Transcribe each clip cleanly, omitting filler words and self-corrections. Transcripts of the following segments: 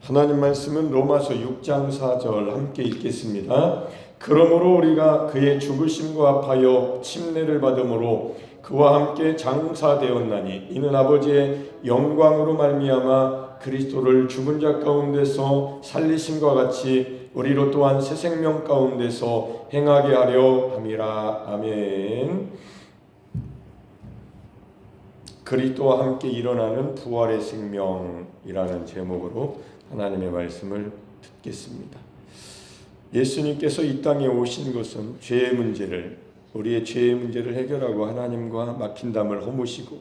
하나님 말씀은 로마서 6장 4절 함께 읽겠습니다. 그러므로 우리가 그의 죽으심과 합하여 침례를 받음으로 그와 함께 장사되었나니 이는 아버지의 영광으로 말미암아 그리스도를 죽은 자 가운데서 살리심과 같이 우리로 또한 새 생명 가운데서 행하게 하려 함이라. 아멘. 그리스도와 함께 일어나는 부활의 생명이라는 제목으로 하나님의 말씀을 듣겠습니다. 예수님께서 이 땅에 오신 것은 우리의 죄의 문제를 해결하고 하나님과 막힌 담을 허무시고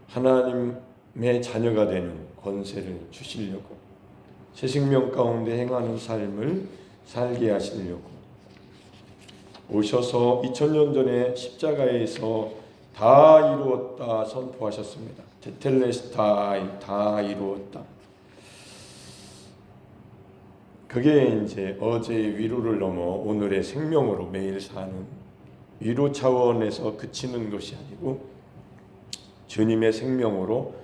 하나님의 자녀가 되는 권세를 주시려고 새 생명 가운데 행하는 삶을 살게 하시려고 오셔서 2000년 전에 십자가에서 다 이루었다 선포하셨습니다. 테텔레스타이, 다 이루었다. 그게 이제 어제의 위로를 넘어 오늘의 생명으로 매일 사는 위로 차원에서 그치는 것이 아니고 주님의 생명으로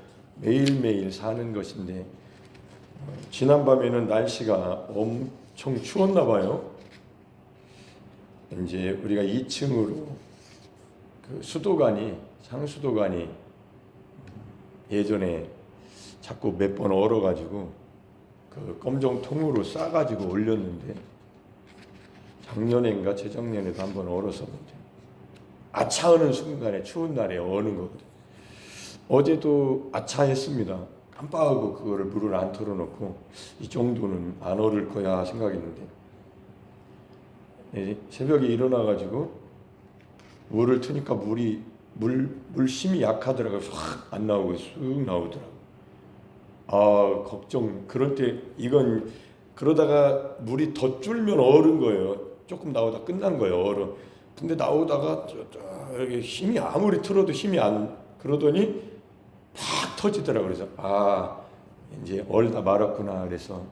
매일매일 사는 것인데, 지난밤에는 날씨가 엄청 추웠나 봐요. 이제 우리가 2층으로 그 상수도관이 예전에 자꾸 몇 번 얼어가지고 그 검정통으로 싸가지고 올렸는데, 작년인가 재작년에도 한번 얼었었는데, 아차하는 순간에 추운 날에 어는 거거든요. 어제도 아차했습니다. 깜빡하고 그거를 물을 안 털어놓고 이 정도는 안 얼을 거야 생각했는데, 새벽에 일어나가지고 물을 트니까 물심이 약하더라고요. 확 안 나오고 쑥 나오더라고요. 걱정. 그럴 때 이건 그러다가 물이 더 줄면 얼은 거예요. 조금 나오다 끝난 거예요. 얼어. 근데 나오다가 힘이 아무리 틀어도 힘이 안 그러더니 팍 터지더라고요. 그래서 이제 얼다 말았구나. 그래서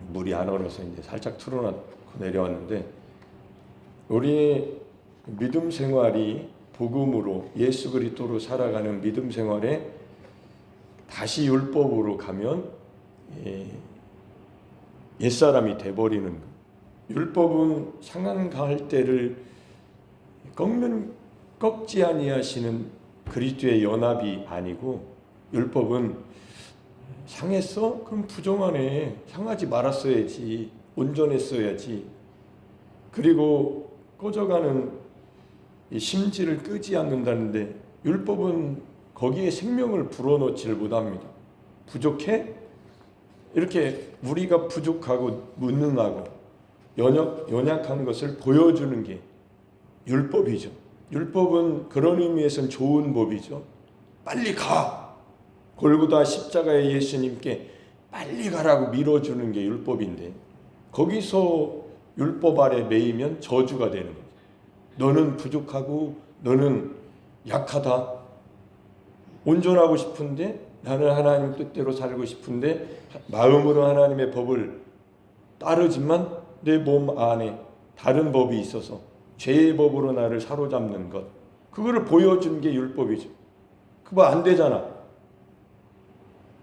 물이 안 얼어서 이제 살짝 틀어놓고 내려왔는데, 우리의 믿음 생활이 복음으로 예수 그리스도로 살아가는 믿음 생활에 다시 율법으로 가면 옛사람이 돼버리는 거예요. 율법은 상한 갈대를 꺾지 아니하시는 그리스도의 연합이 아니고, 율법은 상했어? 그럼 부정하네. 상하지 말았어야지. 온전했어야지. 그리고 꺼져가는 이 심지를 끄지 않는다는데, 율법은 거기에 생명을 불어넣지를 못합니다. 부족해? 이렇게 우리가 부족하고 무능하고 연약한 것을 보여주는 게 율법이죠. 율법은 그런 의미에서는 좋은 법이죠. 빨리 가! 골고다 십자가의 예수님께 빨리 가라고 밀어주는 게 율법인데, 거기서 율법 아래 매이면 저주가 되는 거죠. 너는 부족하고 너는 약하다. 온전하고 싶은데, 나는 하나님 뜻대로 살고 싶은데 마음으로 하나님의 법을 따르지만 내 몸 안에 다른 법이 있어서 죄의 법으로 나를 사로잡는 것, 그거를 보여준 게 율법이죠. 그거 안 되잖아.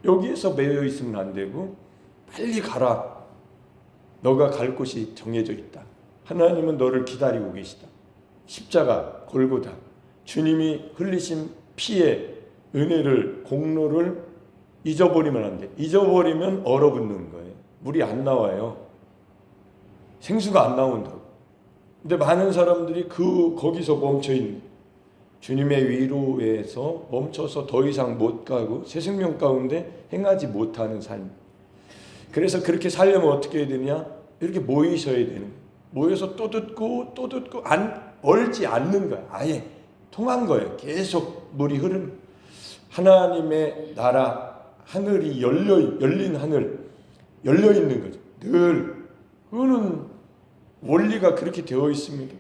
여기에서 매여 있으면 안 되고, 빨리 가라. 너가 갈 곳이 정해져 있다. 하나님은 너를 기다리고 계시다. 십자가, 골고다, 주님이 흘리신 피의 은혜를, 공로를 잊어버리면 안 돼. 잊어버리면 얼어붙는 거예요. 물이 안 나와요. 생수가 안 나온다고. 근데 많은 사람들이 거기서 멈춰있는, 주님의 위로에서 멈춰서 더 이상 못 가고 새 생명 가운데 행하지 못하는 삶. 그래서 그렇게 살려면 어떻게 해야 되냐? 이렇게 모이셔야 되는 거예요. 모여서 또 듣고 얼지 않는 거야. 아예 통한 거예요. 계속 물이 흐르는. 하나님의 나라, 하늘이 열린 하늘, 열려 있는 거죠. 늘. 그거는 원리가 그렇게 되어 있습니다.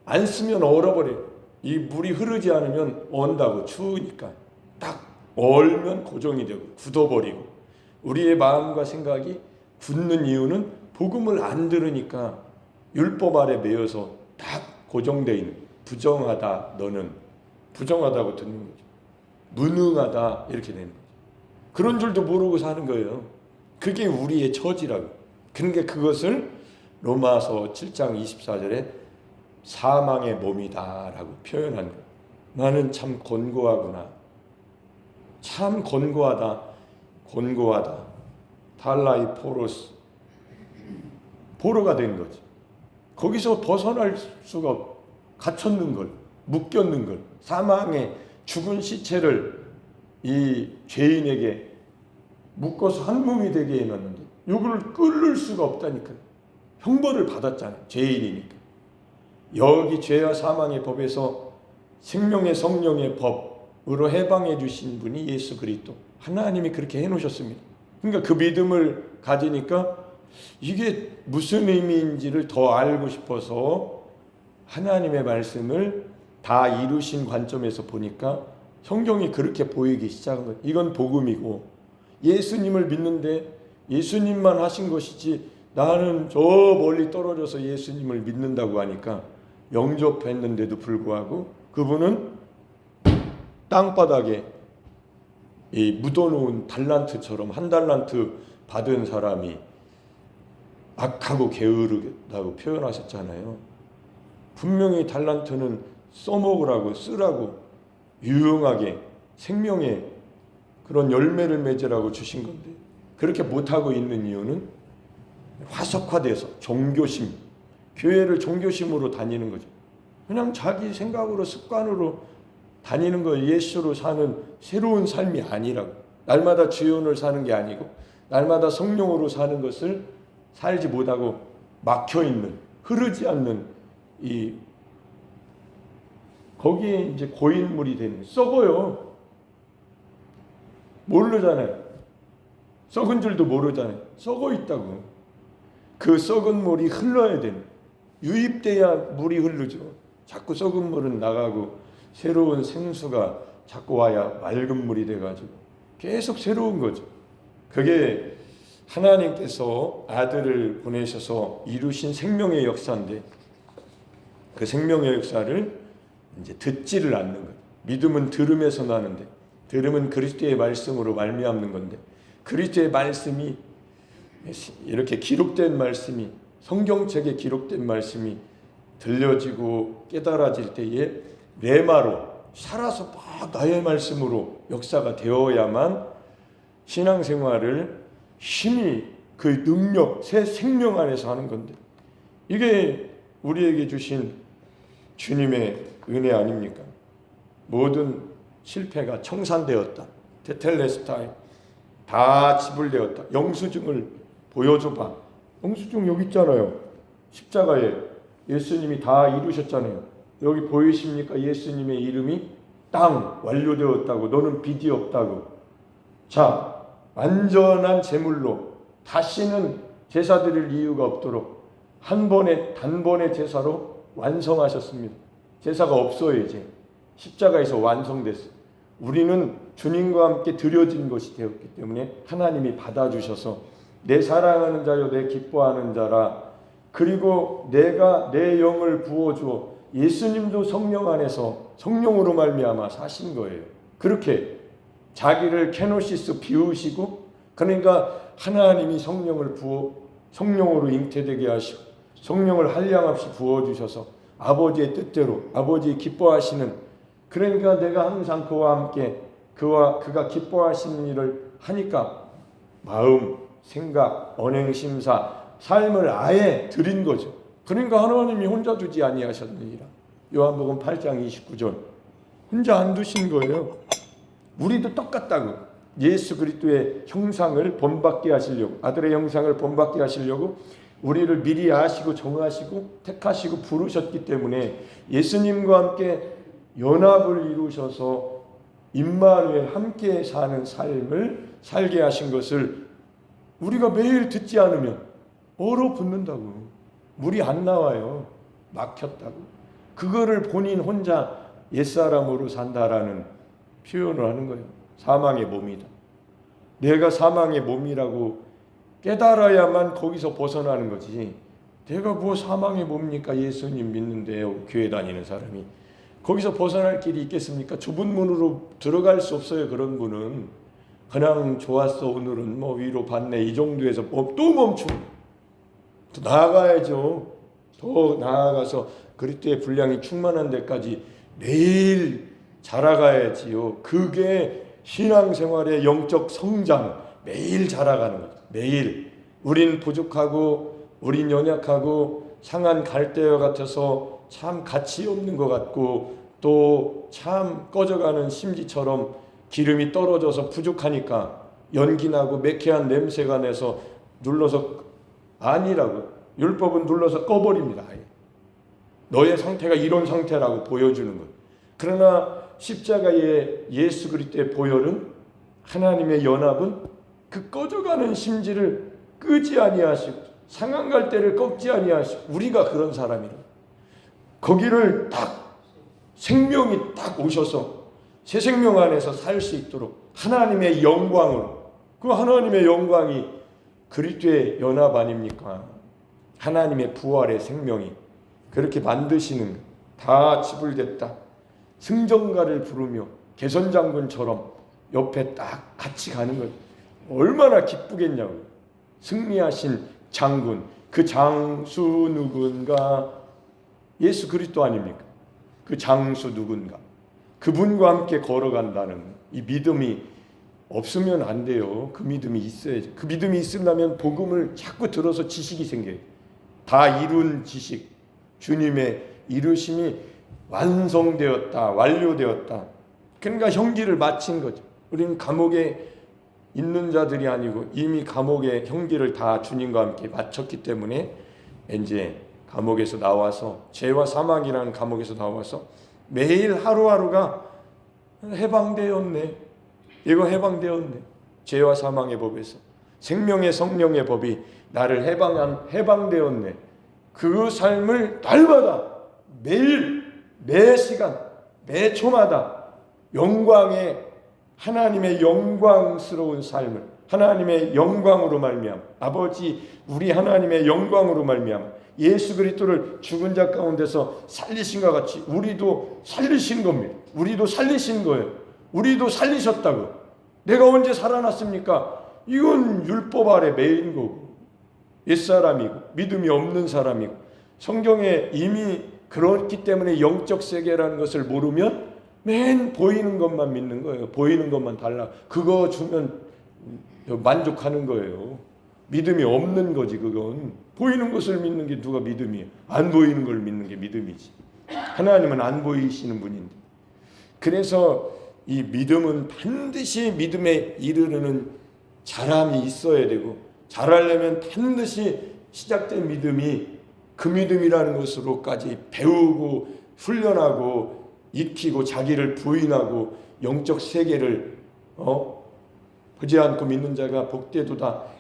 안 쓰면 얼어버려요. 이 물이 흐르지 않으면 언다고, 추우니까. 딱 얼면 고정이 되고 굳어버리고, 우리의 마음과 생각이 굳는 이유는 복음을 안 들으니까 율법 아래 매여서 딱 고정되어 있는, 부정하다, 너는 부정하다고 듣는 거죠. 무능하다, 이렇게 되는 거죠. 그런 줄도 모르고 사는 거예요. 그게 우리의 처지라고. 그러니까 그것을 로마서 7장 24절에 사망의 몸이다라고 표현한 거예요. 나는 참 곤고하구나. 참 곤고하다. 곤고하다. 달라이 포로스. 포로가 된 거지. 거기서 벗어날 수가 없. 갇혔는 걸, 묶였는 걸, 사망의 죽은 시체를 이 죄인에게 묶어서 한 몸이 되게 해놨는데 이걸 끊을 수가 없다니까. 형벌을 받았잖아요. 죄인이니까. 여기 죄와 사망의 법에서 생명의 성령의 법으로 해방해 주신 분이 예수 그리스도. 하나님이 그렇게 해놓으셨습니다. 그러니까 그 믿음을 가지니까 이게 무슨 의미인지를 더 알고 싶어서 하나님의 말씀을 다 이루신 관점에서 보니까 성경이 그렇게 보이기 시작한 거예요. 이건 복음이고 예수님을 믿는데 예수님만 하신 것이지 나는 저 멀리 떨어져서 예수님을 믿는다고 하니까 영접했는데도 불구하고 그분은 땅바닥에 이 묻어놓은 달란트처럼 한 달란트 받은 사람이 악하고 게으르다고 표현하셨잖아요. 분명히 달란트는 써먹으라고 쓰라고 유용하게 생명의 그런 열매를 맺으라고 주신 건데 그렇게 못하고 있는 이유는 화석화돼서 종교심, 교회를 종교심으로 다니는 거죠. 그냥 자기 생각으로 습관으로 다니는 거 예수로 사는 새로운 삶이 아니라고. 날마다 주연을 사는 게 아니고 날마다 성령으로 사는 것을 살지 못하고 막혀있는 흐르지 않는 이 거기에 이제 고인물이 되는 썩어요. 모르잖아요. 썩은 줄도 모르잖아요. 썩어 있다고. 그 썩은 물이 흘러야 되는. 유입돼야 물이 흐르죠. 자꾸 썩은 물은 나가고 새로운 생수가 자꾸 와야 맑은 물이 돼가지고 계속 새로운 거죠. 그게 하나님께서 아들을 보내셔서 이루신 생명의 역사인데 그 생명의 역사를 이제 듣지를 않는 거예요. 믿음은 들음에서 나는데 들음은 그리스도의 말씀으로 말미암는 건데 그리스도의 말씀이 이렇게 기록된 말씀이 성경책에 기록된 말씀이 들려지고 깨달아질 때에 레마로 살아서 막 나의 말씀으로 역사가 되어야만 신앙생활을 힘이 그 능력 새 생명 안에서 하는 건데 이게 우리에게 주신 주님의 은혜 아닙니까? 모든 실패가 청산되었다. 테텔레스타이 다 지불되었다. 영수증을 보여줘봐. 영수증 여기 있잖아요. 십자가에 예수님이 다 이루셨잖아요. 여기 보이십니까? 예수님의 이름이 땅 완료되었다고. 너는 빚이 없다고. 자, 완전한 제물로 다시는 제사 드릴 이유가 없도록 한 번에 단번에 제사로 완성하셨습니다. 제사가 없어요. 이제 십자가에서 완성됐어요. 우리는 주님과 함께 드려진 것이 되었기 때문에 하나님이 받아주셔서 내 사랑하는 자요 내 기뻐하는 자라. 그리고 내가 내 영을 부어주어 예수님도 성령 안에서 성령으로 말미암아 사신 거예요. 그렇게 자기를 케노시스 비우시고 그러니까 하나님이 성령을 부어 성령으로 잉태되게 하시고 성령을 한량없이 부어주셔서 아버지의 뜻대로 아버지 기뻐하시는 그러니까 내가 항상 그와 함께 그가 기뻐하시는 일을 하니까 마음, 생각, 언행, 심사, 삶을 아예 드린 거죠. 그러니까 하나님이 혼자 두지 아니하셨느니라. 요한복음 8장 29절 혼자 안 두신 거예요. 우리도 똑같다고. 예수 그리스도의 형상을 본받게 하시려고 아들의 형상을 본받게 하시려고 우리를 미리 아시고 정하시고 택하시고 부르셨기 때문에 예수님과 함께 연합을 이루셔서 임마누엘 함께 사는 삶을 살게 하신 것을 우리가 매일 듣지 않으면 얼어붙는다고. 물이 안 나와요. 막혔다고. 그거를 본인 혼자 옛사람으로 산다라는 표현을 하는 거예요. 사망의 몸이다. 내가 사망의 몸이라고 깨달아야만 거기서 벗어나는 거지. 내가 뭐 사망의 몸입니까? 예수님 믿는데요. 교회 다니는 사람이. 거기서 벗어날 길이 있겠습니까? 좁은 문으로 들어갈 수 없어요. 그런 분은. 그냥 좋았어 오늘은 뭐 위로 받네 이 정도에서 또 멈추고 더 나아가야죠. 더 나아가서 그리스도의 분량이 충만한 데까지 매일 자라가야지요. 그게 신앙생활의 영적 성장, 매일 자라가는 거죠. 매일 우린 부족하고 우린 연약하고 상한 갈대와 같아서 참 가치 없는 것 같고 또 참 꺼져가는 심지처럼 기름이 떨어져서 부족하니까 연기나고 매캐한 냄새가 나서 눌러서 아니라고 율법은 눌러서 꺼버립니다. 너의 상태가 이런 상태라고 보여주는 것. 그러나 십자가의 예수 그리스도의 보혈은 하나님의 연합은 그 꺼져가는 심지를 끄지 아니하시고 상한 갈대를 꺾지 아니하시고 우리가 그런 사람이라 거기를 딱 생명이 딱 오셔서 새 생명 안에서 살 수 있도록 하나님의 영광으로 그 하나님의 영광이 그리스도의 연합 아닙니까? 하나님의 부활의 생명이 그렇게 만드시는 다 지불됐다. 승전가를 부르며 개선장군처럼 옆에 딱 같이 가는 것 얼마나 기쁘겠냐고요. 승리하신 장군 그 장수 누군가 예수 그리스도 아닙니까? 그 장수 누군가 그분과 함께 걸어간다는 이 믿음이 없으면 안 돼요. 그 믿음이 있어야죠. 그 믿음이 있으려면 복음을 자꾸 들어서 지식이 생겨요. 다 이룬 지식 주님의 이루심이 완성되었다 완료되었다. 그러니까 형기를 마친 거죠. 우리는 감옥에 있는 자들이 아니고 이미 감옥의 형기를 다 주님과 함께 마쳤기 때문에 이제 감옥에서 나와서 죄와 사망이라는 감옥에서 나와서 매일 하루하루가 해방되었네. 이거 해방되었네. 죄와 사망의 법에서 생명의 성령의 법이 나를 해방되었네. 그 삶을 날마다 매일 매 시간 매 초마다 영광의 하나님의 영광스러운 삶을 하나님의 영광으로 말미암아 아버지 우리 하나님의 영광으로 말미암아 예수 그리스도를 죽은 자 가운데서 살리신과 같이 우리도 살리신 겁니다. 우리도 살리신 거예요. 우리도 살리셨다고. 내가 언제 살아났습니까? 이건 율법 아래 매인 거고 옛사람이고 믿음이 없는 사람이고 성경에 이미 그렇기 때문에 영적 세계라는 것을 모르면 맨 보이는 것만 믿는 거예요. 보이는 것만 달라. 그거 주면 만족하는 거예요. 믿음이 없는 거지 그건. 보이는 것을 믿는 게 누가 믿음이에요. 안 보이는 걸 믿는 게 믿음이지. 하나님은 안 보이시는 분인데. 그래서 이 믿음은 반드시 믿음에 이르르는 자람이 있어야 되고 자라려면 반드시 시작된 믿음이 그 믿음이라는 것으로까지 배우고 훈련하고 익히고 자기를 부인하고 영적 세계를 보지 않고 믿는 자가 복되도다.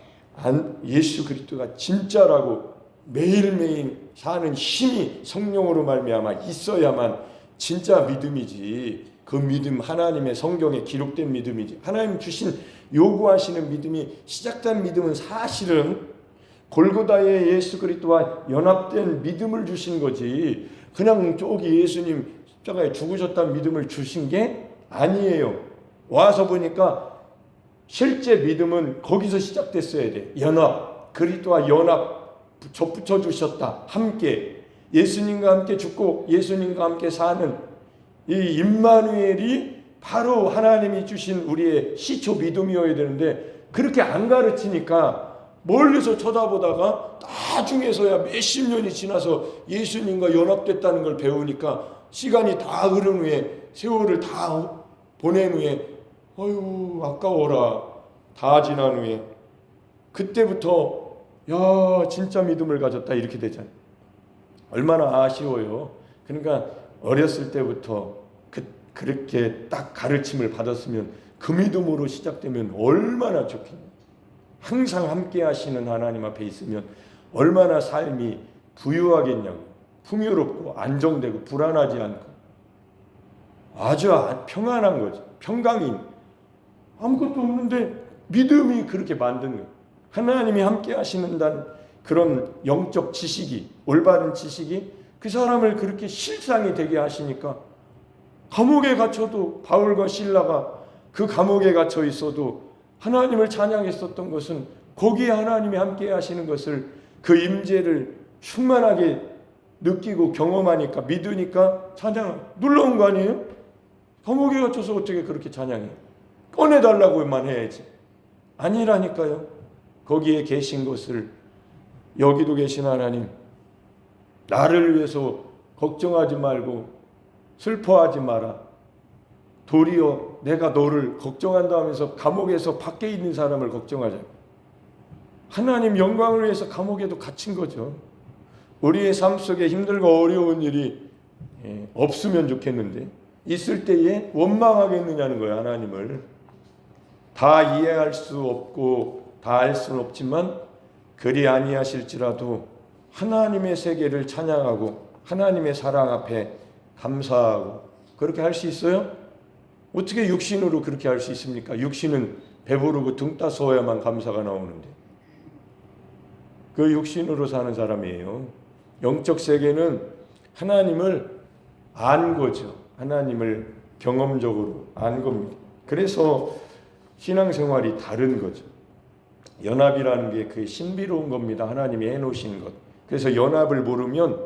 예수 그리스도가 진짜라고 매일매일 사는 힘이 성령으로 말미암아 있어야만 진짜 믿음이지. 그 믿음 하나님의 성경에 기록된 믿음이지. 하나님 주신 요구하시는 믿음이 시작된 믿음은 사실은 골고다의 예수 그리스도와 연합된 믿음을 주신 거지. 그냥 저기 예수님 십자가에 죽으셨다는 믿음을 주신 게 아니에요. 와서 보니까 실제 믿음은 거기서 시작됐어야 돼. 연합, 그리스도와 연합 붙여 주셨다. 함께 예수님과 함께 죽고 예수님과 함께 사는 이 임마누엘이 바로 하나님이 주신 우리의 시초 믿음이어야 되는데 그렇게 안 가르치니까 멀리서 쳐다보다가 나중에서야 몇십 년이 지나서 예수님과 연합됐다는 걸 배우니까 시간이 다 흐른 후에 세월을 다 보낸 후에 어휴 아까워라. 다 지난 후에 그때부터 야 진짜 믿음을 가졌다 이렇게 되잖아요. 얼마나 아쉬워요. 그러니까 어렸을 때부터 그렇게 딱 가르침을 받았으면 그 믿음으로 시작되면 얼마나 좋겠냐. 항상 함께 하시는 하나님 앞에 있으면 얼마나 삶이 부유하겠냐고. 풍요롭고 안정되고 불안하지 않고 아주 평안한 거지. 평강인 아무것도 없는데 믿음이 그렇게 만든 거예요. 하나님이 함께 하시는다는 그런 영적 지식이 올바른 지식이 그 사람을 그렇게 실상이 되게 하시니까 감옥에 갇혀도 바울과 실라가 그 감옥에 갇혀 있어도 하나님을 찬양했었던 것은 거기에 하나님이 함께 하시는 것을, 그 임재를 충만하게 느끼고 경험하니까, 믿으니까 찬양 눌러온 거 아니에요? 감옥에 갇혀서 어떻게 그렇게 찬양해? 꺼내달라고만 해야지. 아니라니까요. 거기에 계신 것을, 여기도 계신 하나님, 나를 위해서 걱정하지 말고 슬퍼하지 마라. 도리어 내가 너를 걱정한다 하면서 감옥에서 밖에 있는 사람을 걱정하자. 하나님 영광을 위해서 감옥에도 갇힌 거죠. 우리의 삶 속에 힘들고 어려운 일이 없으면 좋겠는데, 있을 때에 원망하겠느냐는 거예요. 하나님을 다 이해할 수 없고 다 알 수는 없지만, 그리 아니하실지라도 하나님의 세계를 찬양하고 하나님의 사랑 앞에 감사하고, 그렇게 할 수 있어요? 어떻게 육신으로 그렇게 할 수 있습니까? 육신은 배부르고 등 따서워야만 감사가 나오는데, 그 육신으로 사는 사람이에요. 영적 세계는 하나님을 안 거죠. 하나님을 경험적으로 안 겁니다. 그래서 신앙생활이 다른 거죠. 연합이라는 게 그 신비로운 겁니다. 하나님이 해놓으신 것. 그래서 연합을 모르면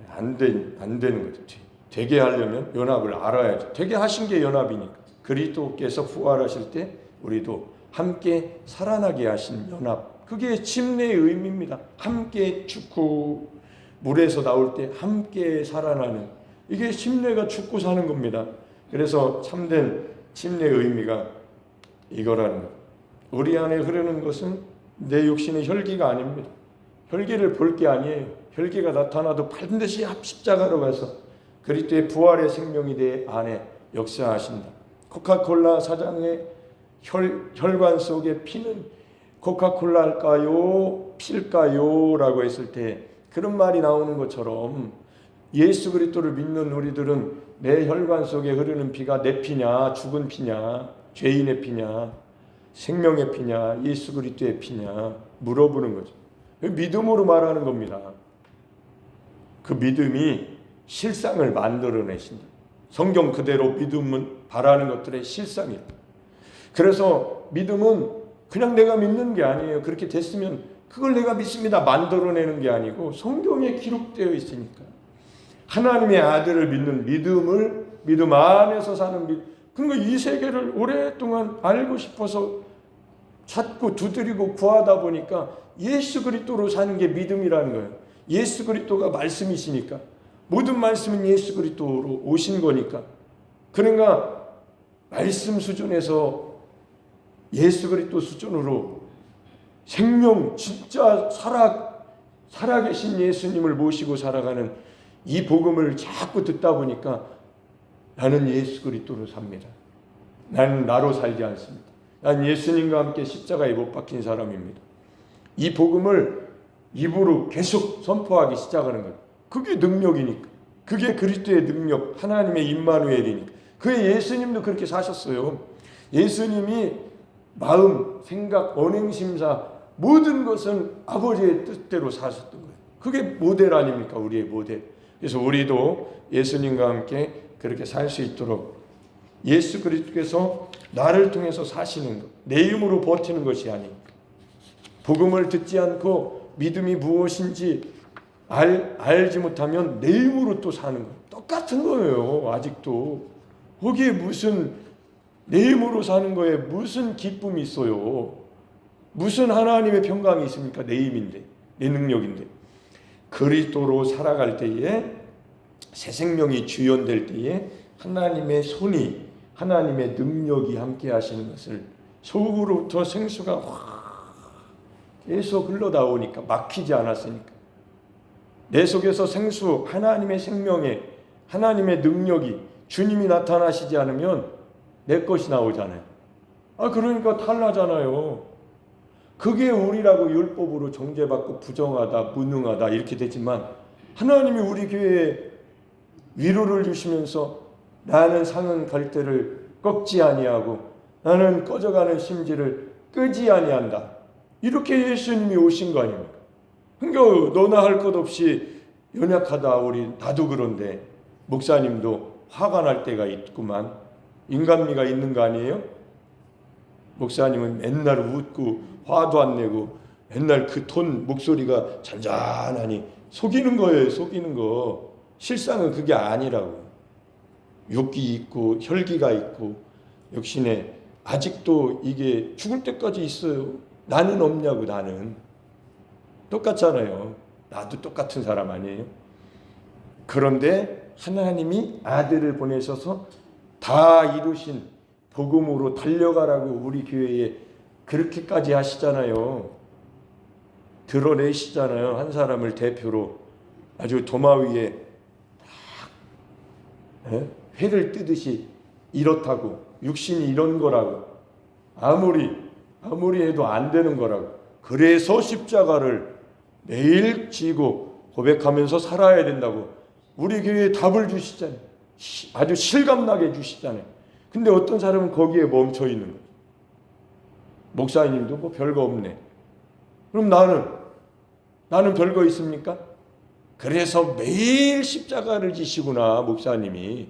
안 되는 거죠. 되게 하려면 연합을 알아야죠. 되게 하신 게 연합이니까. 그리스도께서 부활하실 때 우리도 함께 살아나게 하신 연합. 그게 침례의 의미입니다. 함께 죽고 물에서 나올 때 함께 살아나는, 이게 침례가 죽고 사는 겁니다. 그래서 참된 침례의 의미가 이거라는 것. 우리 안에 흐르는 것은 내 육신의 혈기가 아닙니다. 혈기를 볼 게 아니에요. 혈기가 나타나도 반드시 십자가로 가서 그리스도의 부활의 생명이 내 안에 역사하신다. 코카콜라 사장의 혈관 속에 피는 코카콜라일까요? 필까요? 라고 했을 때 그런 말이 나오는 것처럼, 예수 그리스도를 믿는 우리들은 내 혈관 속에 흐르는 피가 내 피냐, 죽은 피냐, 죄인의 피냐, 생명의 피냐, 예수 그리스도의 피냐 물어보는 거죠. 믿음으로 말하는 겁니다. 그 믿음이 실상을 만들어내신다. 성경 그대로 믿음은 바라는 것들의 실상이다. 그래서 믿음은 그냥 내가 믿는 게 아니에요. 그렇게 됐으면 그걸 내가 믿습니다 만들어내는 게 아니고, 성경에 기록되어 있으니까 하나님의 아들을 믿는 믿음을, 믿음 안에서 사는 믿음. 그러니까 이 세계를 오랫동안 알고 싶어서 찾고 두드리고 구하다 보니까 예수 그리스도로 사는 게 믿음이라는 거예요. 예수 그리스도가 말씀이시니까, 모든 말씀은 예수 그리스도로 오신 거니까. 그러니까 말씀 수준에서 예수 그리스도 수준으로 생명, 진짜 살아계신 예수님을 모시고 살아가는 이 복음을 자꾸 듣다 보니까 나는 예수 그리스도로 삽니다. 나는 나로 살지 않습니다. 난 예수님과 함께 십자가에 못 박힌 사람입니다. 이 복음을 입으로 계속 선포하기 시작하는 거예요. 그게 능력이니까. 그게 그리스도의 능력, 하나님의 임마누엘이니까. 그 예수님도 그렇게 사셨어요. 예수님이 마음, 생각, 언행심사 모든 것은 아버지의 뜻대로 사셨던 거예요. 그게 모델 아닙니까? 우리의 모델. 그래서 우리도 예수님과 함께 그렇게 살 수 있도록 예수 그리스도께서 나를 통해서 사시는 것, 내 힘으로 버티는 것이 아니고, 복음을 듣지 않고 믿음이 무엇인지 알지 못하면 내 힘으로 또 사는 것, 똑같은 거예요. 아직도 거기에 무슨 내 힘으로 사는 거에 무슨 기쁨이 있어요? 무슨 하나님의 평강이 있습니까? 내 힘인데, 내 능력인데. 그리스도로 살아갈 때에, 새 생명이 주연될 때에 하나님의 손이, 하나님의 능력이 함께 하시는 것을, 속으로부터 생수가 계속 흘러나오니까, 막히지 않았으니까, 내 속에서 생수, 하나님의 생명에, 하나님의 능력이, 주님이 나타나시지 않으면 내 것이 나오잖아요. 그러니까 탈나잖아요. 그게 우리라고 율법으로 정죄받고 부정하다, 무능하다 이렇게 되지만, 하나님이 우리 교회에 위로를 주시면서 나는 상은 갈대를 꺾지 아니하고 나는 꺼져가는 심지를 끄지 아니한다, 이렇게 예수님이 오신 거 아닙니까? 그러니까 너나 할 것 없이 연약하다, 우리 나도 그런데 목사님도 화가 날 때가 있구만. 인간미가 있는 거 아니에요? 목사님은 맨날 웃고 화도 안 내고 맨날 그 톤 목소리가 잔잔하니 속이는 거예요. 속이는 거. 실상은 그게 아니라고. 욕기 있고 혈기가 있고 역시네 아직도 이게 죽을 때까지 있어요. 나는 없냐고. 나는 똑같잖아요. 나도 똑같은 사람 아니에요. 그런데 하나님이 아들을 보내셔서 다 이루신 복음으로 달려가라고 우리 교회에 그렇게까지 하시잖아요. 드러내시잖아요. 한 사람을 대표로 아주 도마 위에 회를 뜨듯이 이렇다고, 육신이 이런 거라고, 아무리 해도 안 되는 거라고. 그래서 십자가를 매일 지고 고백하면서 살아야 된다고 우리 교회에 답을 주시잖아요. 아주 실감나게 주시잖아요. 근데 어떤 사람은 거기에 멈춰 있는 거예요. 목사님도 뭐 별거 없네. 그럼 나는 별거 있습니까? 그래서 매일 십자가를 지시구나. 목사님이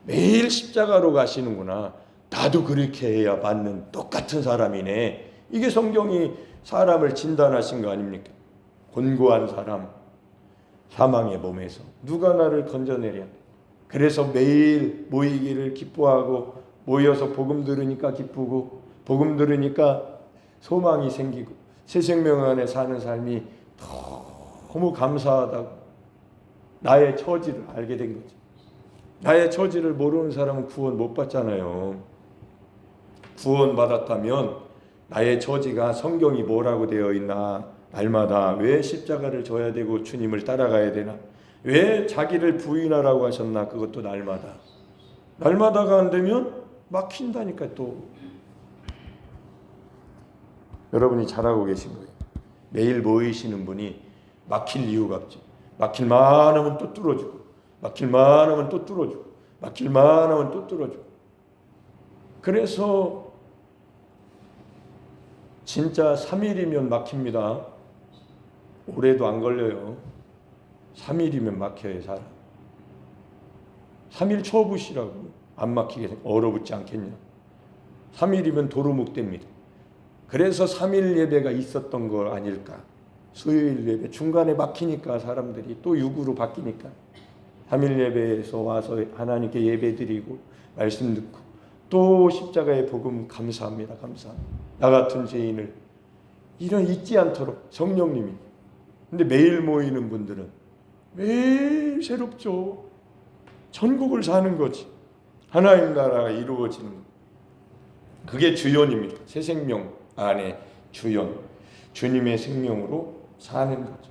매일 십자가로 가시는구나. 나도 그렇게 해야 맞는 똑같은 사람이네. 이게 성경이 사람을 진단하신 거 아닙니까? 곤고한 사람, 사망의 몸에서 누가 나를 건져내랴. 그래서 매일 모이기를 기뻐하고, 모여서 복음 들으니까 기쁘고, 복음 들으니까 소망이 생기고, 새 생명 안에 사는 삶이 너무 감사하다고 나의 처지를 알게 된 거죠. 나의 처지를 모르는 사람은 구원 못 받잖아요. 구원 받았다면 나의 처지가 성경이 뭐라고 되어 있나, 날마다 왜 십자가를 져야 되고 주님을 따라가야 되나, 왜 자기를 부인하라고 하셨나, 그것도 날마다가 안 되면 막힌다니까. 또 여러분이 잘하고 계신 거예요. 매일 모이시는 분이 막힐 이유가 없죠. 막힐만 하면 또 뚫어주고, 막힐만 하면 또 뚫어주고, 막힐만 하면 또 뚫어주고. 그래서 진짜 3일이면 막힙니다. 올해도 안 걸려요. 3일이면 막혀요, 사람. 3일 쳐보시라고. 안 막히게 얼어붙지 않겠냐. 3일이면 도루묵됩니다. 그래서 3일 예배가 있었던 거 아닐까. 수요일 예배 중간에 막히니까 사람들이 또 6으로 바뀌니까 3일 예배에서 와서 하나님께 예배드리고 말씀 듣고 또 십자가의 복음 감사합니다. 감사합니다. 나 같은 죄인을 이런 잊지 않도록 성령님이. 근데 매일 모이는 분들은 매일 새롭죠. 천국을 사는 거지. 하나님 나라가 이루어지는 것. 그게 주연입니다. 새 생명 안에 주연, 주님의 생명으로 사는 거죠.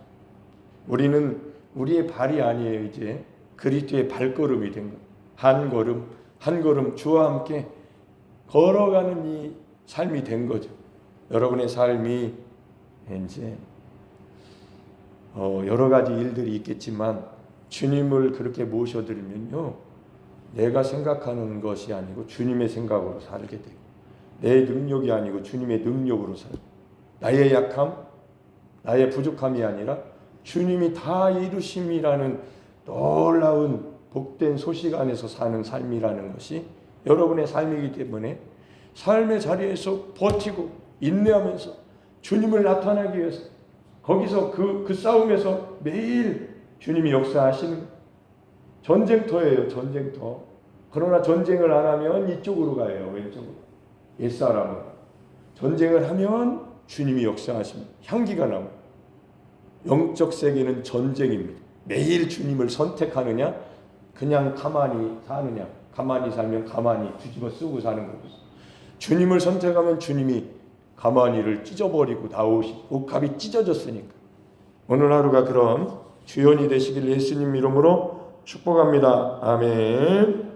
우리는 우리의 발이 아니에요. 이제 그리스도의 발걸음이 된 것. 한 걸음 한 걸음 주와 함께 걸어가는 이 삶이 된 거죠. 여러분의 삶이 이제 여러 가지 일들이 있겠지만 주님을 그렇게 모셔드리면요, 내가 생각하는 것이 아니고 주님의 생각으로 살게 되고, 내 능력이 아니고 주님의 능력으로 살고, 나의 약함, 나의 부족함이 아니라 주님이 다 이루심이라는 놀라운 복된 소식 안에서 사는 삶이라는 것이 여러분의 삶이기 때문에 삶의 자리에서 버티고 인내하면서 주님을 나타나기 위해서 거기서 그 싸움에서 매일 주님이 역사하시는 전쟁터예요. 전쟁터. 그러나 전쟁을 안 하면 이쪽으로 가요. 왼쪽으로. 옛사람은 전쟁을 하면 주님이 역사하십니다. 향기가 나고. 영적 세계는 전쟁입니다. 매일 주님을 선택하느냐, 그냥 가만히 사느냐. 가만히 살면 가만히 뒤집어 쓰고 사는 거고, 주님을 선택하면 주님이 가만히를 찢어버리고 나오시고, 옷값이 찢어졌으니까. 오늘 하루가 그런 주연이 되시길 예수님 이름으로 축복합니다. 아멘.